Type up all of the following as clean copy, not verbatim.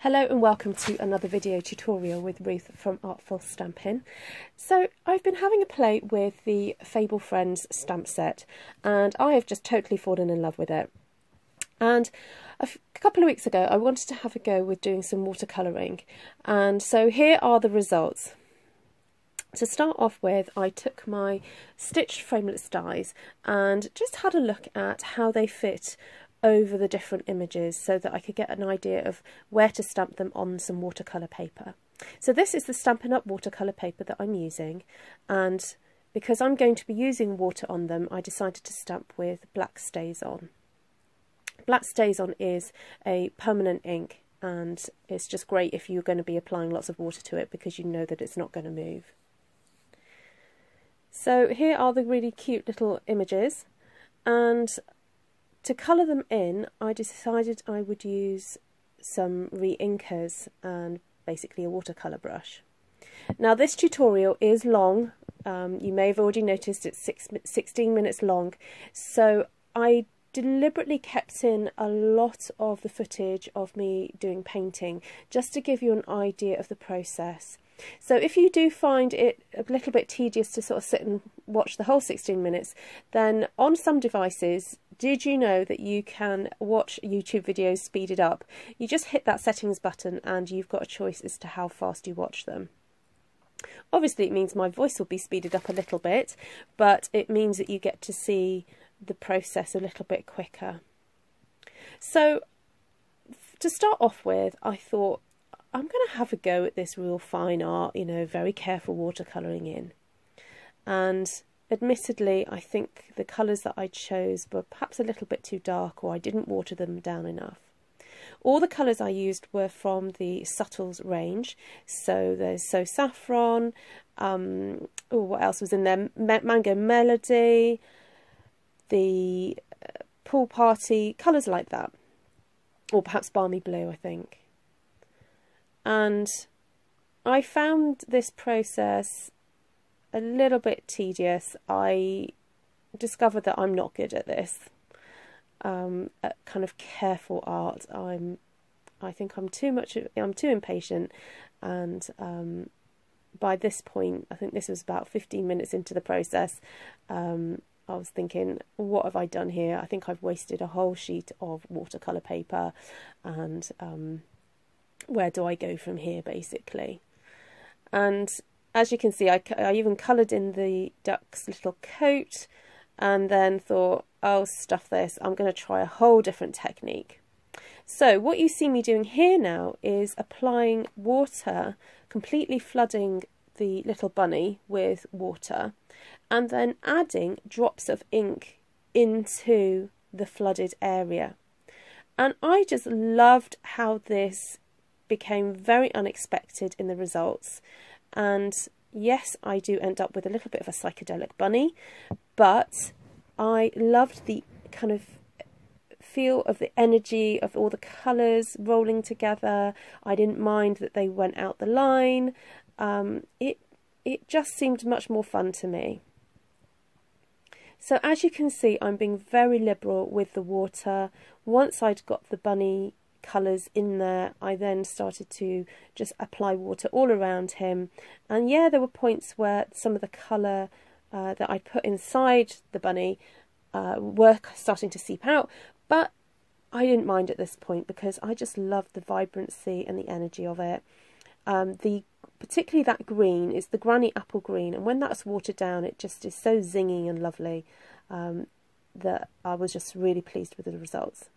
Hello and welcome to another video tutorial with Ruth from Artful Stampin'. So I've been having a play with the Fable Friends stamp set and I have just totally fallen in love with it. And a couple of weeks ago I wanted to have a go with doing some watercolouring, and so here are the results. To start off with, I took my stitched framelits dies and just had a look at how they fit over the different images so that I could get an idea of where to stamp them on some watercolour paper. So this is the Stampin' Up watercolour paper that I'm using, and because I'm going to be using water on them, I decided to stamp with Black StazOn. Black StazOn is a permanent ink and it's just great if you're going to be applying lots of water to it because you know that it's not going to move. So here are the really cute little images, and to colour them in, I decided I would use some re-inkers and basically a watercolour brush. Now this tutorial is long, you may have already noticed it's 16 minutes long, so I deliberately kept in a lot of the footage of me doing painting just to give you an idea of the process. So if you do find it a little bit tedious to sort of sit and watch the whole 16 minutes, then on some devices, did you know that you can watch YouTube videos speeded up? You just hit that settings button and you've got a choice as to how fast you watch them. Obviously it means my voice will be speeded up a little bit, but it means that you get to see the process a little bit quicker. So to start off with, I thought I'm going to have a go at this real fine art, you know, very careful watercolouring in. And admittedly, I think the colours that I chose were perhaps a little bit too dark, or I didn't water them down enough. All the colours I used were from the Subtles range, so there's So Saffron, what else was in there? Mango Melody, the Pool Party, colours like that, or perhaps Balmy Blue, I think. And I found this process a little bit tedious. I discovered that I'm not good at this, at kind of careful art. I think I'm too impatient, and by this point, I think this was about 15 minutes into the process, I was thinking, what have I done here? I think I've wasted a whole sheet of watercolour paper, and where do I go from here, basically? And as you can see, I even coloured in the duck's little coat and then thought, oh, stuff this, I'm going to try a whole different technique. So what you see me doing here now is applying water, completely flooding the little bunny with water, and then adding drops of ink into the flooded area. And I just loved how this became very unexpected in the results. And yes, I do end up with a little bit of a psychedelic bunny, but I loved the kind of feel of the energy of all the colours rolling together. I didn't mind that they went out the line. It just seemed much more fun to me. So as you can see, I'm being very liberal with the water. Once I'd got the bunny colours in there, I then started to just apply water all around him, and yeah, there were points where some of the colour that I put inside the bunny were starting to seep out, but I didn't mind at this point because I just loved the vibrancy and the energy of it. Particularly that green is the Granny Apple Green, and when that's watered down it just is so zingy and lovely that I was just really pleased with the results.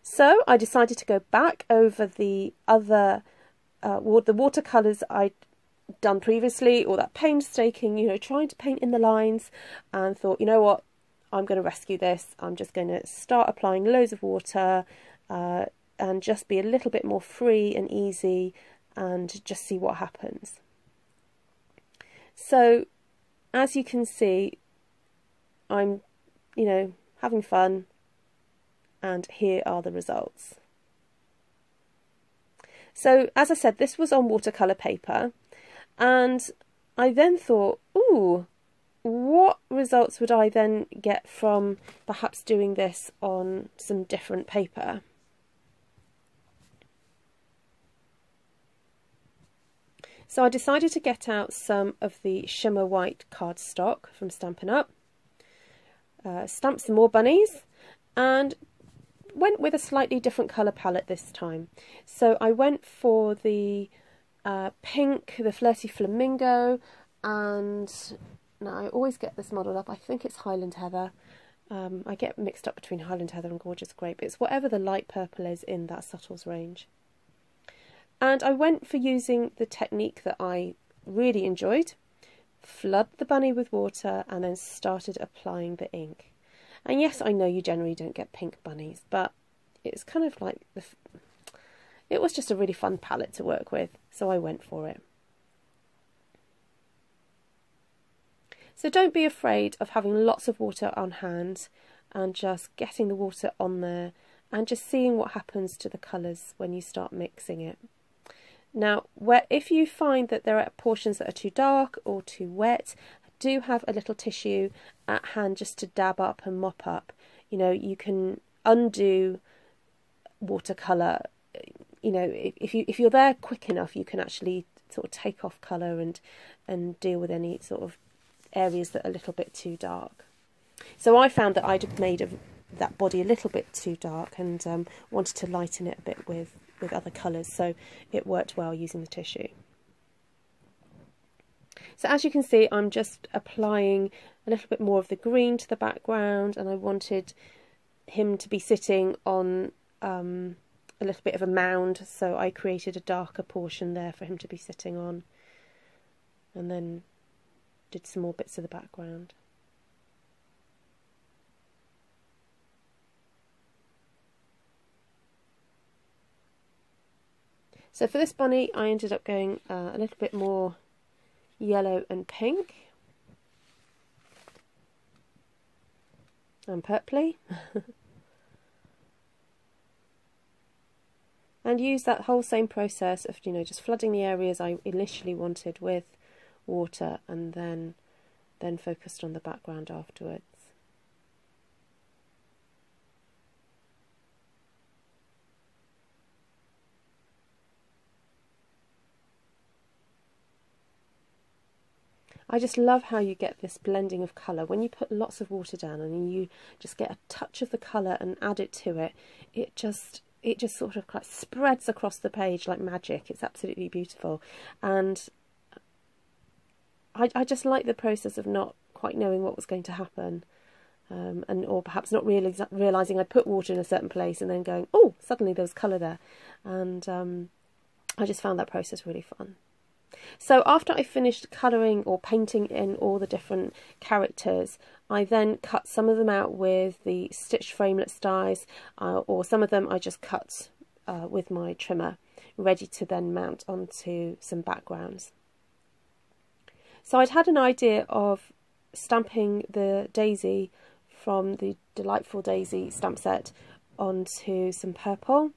So I decided to go back over the other the watercolours I'd done previously, or that painstaking, you know, trying to paint in the lines, and thought, you know what, I'm going to rescue this. I'm just going to start applying loads of water and just be a little bit more free and easy and just see what happens. So as you can see, I'm, you know, having fun. And here are the results. So as I said, this was on watercolour paper, and I then thought, ooh, what results would I then get from perhaps doing this on some different paper? So I decided to get out some of the shimmer white cardstock from Stampin' Up, stamped some more bunnies, and went with a slightly different colour palette this time. So I went for the pink, the Flirty Flamingo, and now I always get this modelled up, I think it's Highland Heather. I get mixed up between Highland Heather and Gorgeous Grape. It's whatever the light purple is in that Subtles range. And I went for using the technique that I really enjoyed. Flood the bunny with water and then started applying the ink. And yes, I know you generally don't get pink bunnies, but it's kind of like, it was just a really fun palette to work with, so I went for it. So don't be afraid of having lots of water on hand and just getting the water on there and just seeing what happens to the colours when you start mixing it. Now, if you find that there are portions that are too dark or too wet, do have a little tissue at hand just to dab up and mop up. You know, you can undo watercolour. You know, if you're there quick enough, you can actually sort of take off colour and deal with any sort of areas that are a little bit too dark. So I found that I'd made that body a little bit too dark and wanted to lighten it a bit with other colours, so it worked well using the tissue. So as you can see, I'm just applying a little bit more of the green to the background, and I wanted him to be sitting on a little bit of a mound, so I created a darker portion there for him to be sitting on, and then did some more bits of the background. So for this bunny, I ended up going a little bit more yellow and pink and purpley, and use that whole same process of, you know, just flooding the areas I initially wanted with water, and then focused on the background afterwards. I just love how you get this blending of colour. When you put lots of water down and you just get a touch of the colour and add it to it, it just sort of like spreads across the page like magic. It's absolutely beautiful. And I just like the process of not quite knowing what was going to happen, or perhaps not realising I'd put water in a certain place and then going, oh, suddenly there was colour there. And I just found that process really fun. So after I finished colouring or painting in all the different characters, I then cut some of them out with the stitched framelits dies, or some of them I just cut with my trimmer, ready to then mount onto some backgrounds. So I'd had an idea of stamping the daisy from the Delightful Daisy stamp set onto some purple,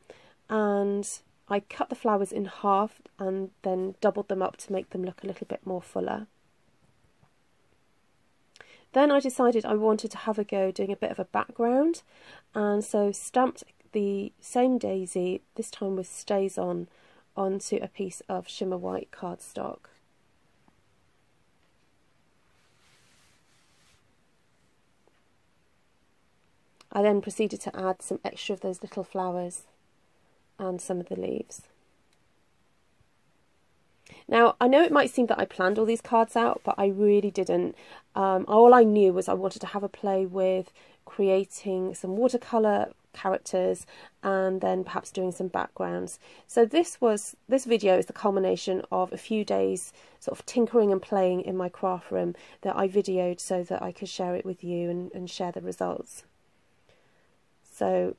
and I cut the flowers in half and then doubled them up to make them look a little bit more fuller. Then I decided I wanted to have a go doing a bit of a background, and so stamped the same daisy, this time with stays on, onto a piece of shimmer white cardstock. I then proceeded to add some extra of those little flowers and some of the leaves. Now, I know it might seem that I planned all these cards out, but I really didn't. All I knew was I wanted to have a play with creating some watercolour characters and then perhaps doing some backgrounds. So this video is the culmination of a few days sort of tinkering and playing in my craft room that I videoed so that I could share it with you and share the results. So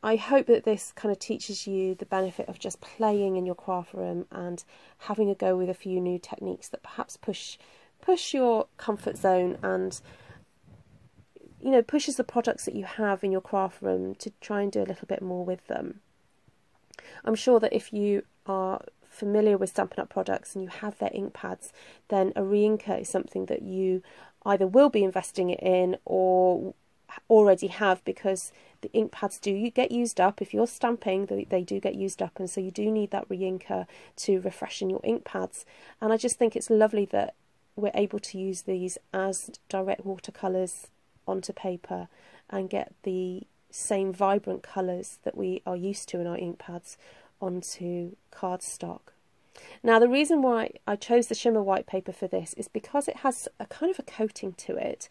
I hope that this kind of teaches you the benefit of just playing in your craft room and having a go with a few new techniques that perhaps push your comfort zone and, you know, pushes the products that you have in your craft room to try and do a little bit more with them. I'm sure that if you are familiar with Stampin' Up products and you have their ink pads, then a re-inker is something that you either will be investing in or already have, because the ink pads do get used up. If you're stamping, they do get used up, and so you do need that re-inker to refreshen your ink pads. And I just think it's lovely that we're able to use these as direct watercolours onto paper and get the same vibrant colours that we are used to in our ink pads onto cardstock. Now, the reason why I chose the shimmer white paper for this is because it has a kind of a coating to it.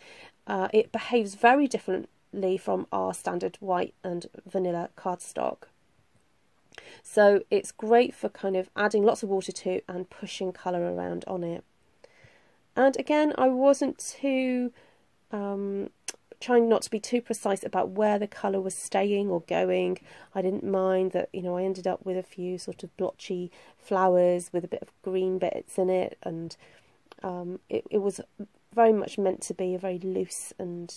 It behaves very differently from our standard white and vanilla cardstock. So it's great for kind of adding lots of water to and pushing colour around on it. And again, I wasn't too trying not to be too precise about where the colour was staying or going. I didn't mind that, you know, I ended up with a few sort of blotchy flowers with a bit of green bits in it, and it was very much meant to be a very loose and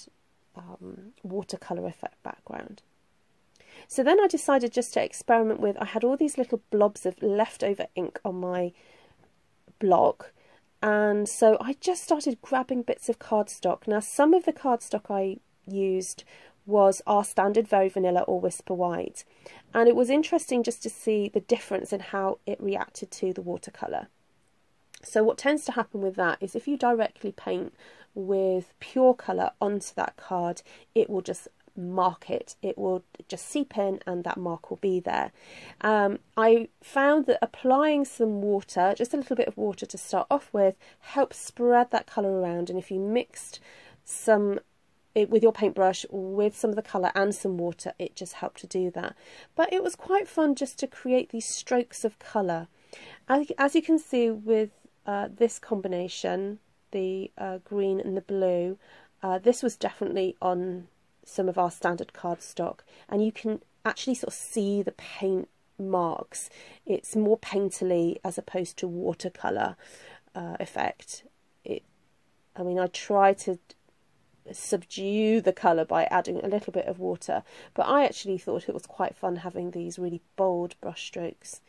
watercolour effect background. So then I decided just to experiment with, I had all these little blobs of leftover ink on my block, and so I just started grabbing bits of cardstock. Now, some of the cardstock I used was our standard very vanilla or whisper white, and it was interesting just to see the difference in how it reacted to the watercolour. So what tends to happen with that is if you directly paint with pure colour onto that card, it will just mark it. It will just seep in and that mark will be there. I found that applying some water, just a little bit of water to start off with, helps spread that colour around, and if you mixed some with your paintbrush with some of the colour and some water, it just helped to do that. But it was quite fun just to create these strokes of colour. As you can see with this combination, the green and the blue, this was definitely on some of our standard cardstock, and you can actually sort of see the paint marks. It's more painterly as opposed to watercolour effect. I mean, I try to subdue the colour by adding a little bit of water, but I actually thought it was quite fun having these really bold brush strokes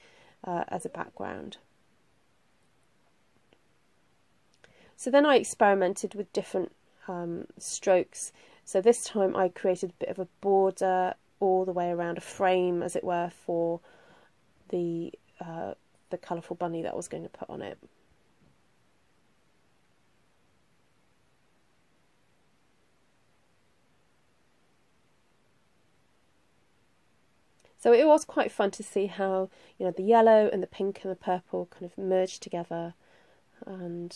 as a background. So then I experimented with different strokes. So this time I created a bit of a border all the way around, a frame as it were, for the colourful bunny that I was going to put on it. So it was quite fun to see how, you know, the yellow and the pink and the purple kind of merged together, and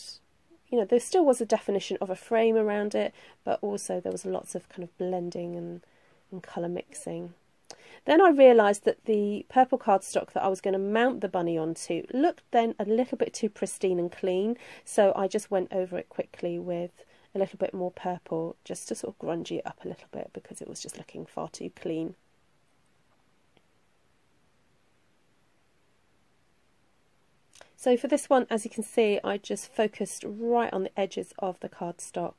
you know, there still was a definition of a frame around it, but also there was lots of kind of blending and colour mixing. Then I realised that the purple cardstock that I was going to mount the bunny onto looked then a little bit too pristine and clean, so I just went over it quickly with a little bit more purple just to sort of grunge it up a little bit because it was just looking far too clean. So for this one, as you can see, I just focused right on the edges of the cardstock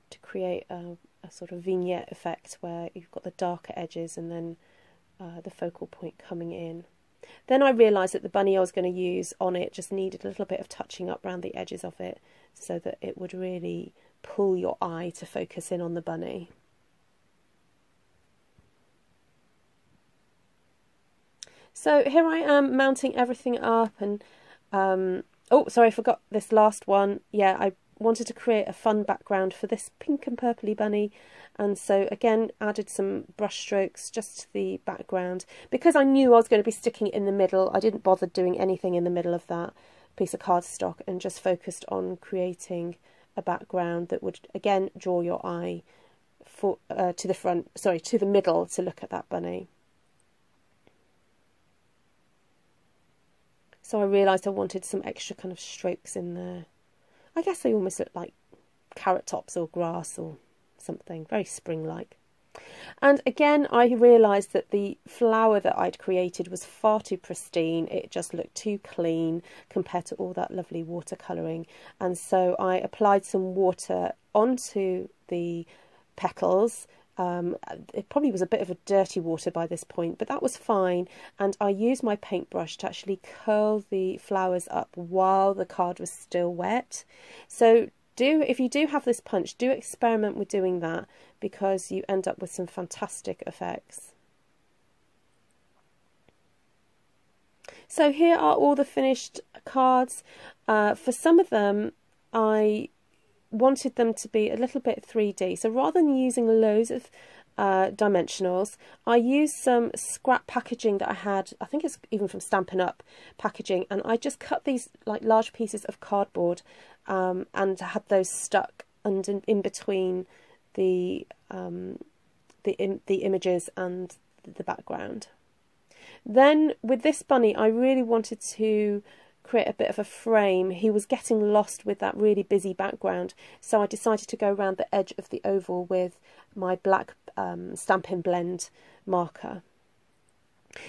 to create a sort of vignette effect where you've got the darker edges and then the focal point coming in. Then I realised that the bunny I was going to use on it just needed a little bit of touching up around the edges of it so that it would really pull your eye to focus in on the bunny. So here I am mounting everything up, and oh, sorry, I forgot this last one. Yeah, I wanted to create a fun background for this pink and purpley bunny, and so again added some brush strokes just to the background. Because I knew I was going to be sticking it in the middle, I didn't bother doing anything in the middle of that piece of cardstock and just focused on creating a background that would again draw your eye to the middle to look at that bunny. So I realised I wanted some extra kind of strokes in there. I guess they almost look like carrot tops or grass or something, very spring-like. And again, I realised that the flower that I'd created was far too pristine. It just looked too clean compared to all that lovely watercolouring. And so I applied some water onto the petals. It probably was a bit of a dirty water by this point, but that was fine, and I used my paintbrush to actually curl the flowers up while the card was still wet. So if you do have this punch, do experiment with doing that, because you end up with some fantastic effects. So here are all the finished cards. For some of them, I wanted them to be a little bit 3D. So rather than using loads of dimensionals, I used some scrap packaging that I had, I think it's even from Stampin' Up packaging, and I just cut these like large pieces of cardboard and had those stuck and in between the images and the background. Then with this bunny, I really wanted to create a bit of a frame. He was getting lost with that really busy background, so I decided to go around the edge of the oval with my black Stampin' Blend marker.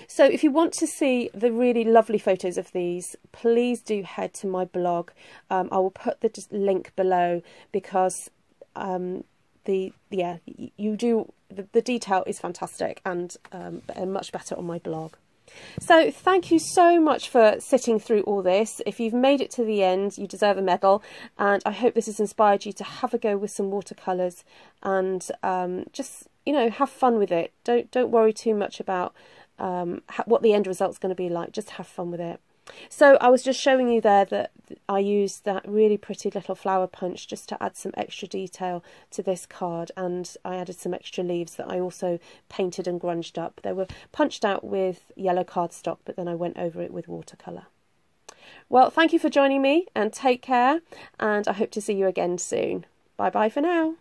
So if you want to see the really lovely photos of these, please do head to my blog. I will put the link below, because the detail is fantastic and much better on my blog. So thank you so much for sitting through all this. If you've made it to the end, you deserve a medal, and I hope this has inspired you to have a go with some watercolours and just, you know, have fun with it. Don't worry too much about what the end result's going to be like. Just have fun with it. So I was just showing you there that I used that really pretty little flower punch just to add some extra detail to this card, and I added some extra leaves that I also painted and grunged up. They were punched out with yellow cardstock, but then I went over it with watercolour. Well, thank you for joining me, and take care, and I hope to see you again soon. Bye bye for now.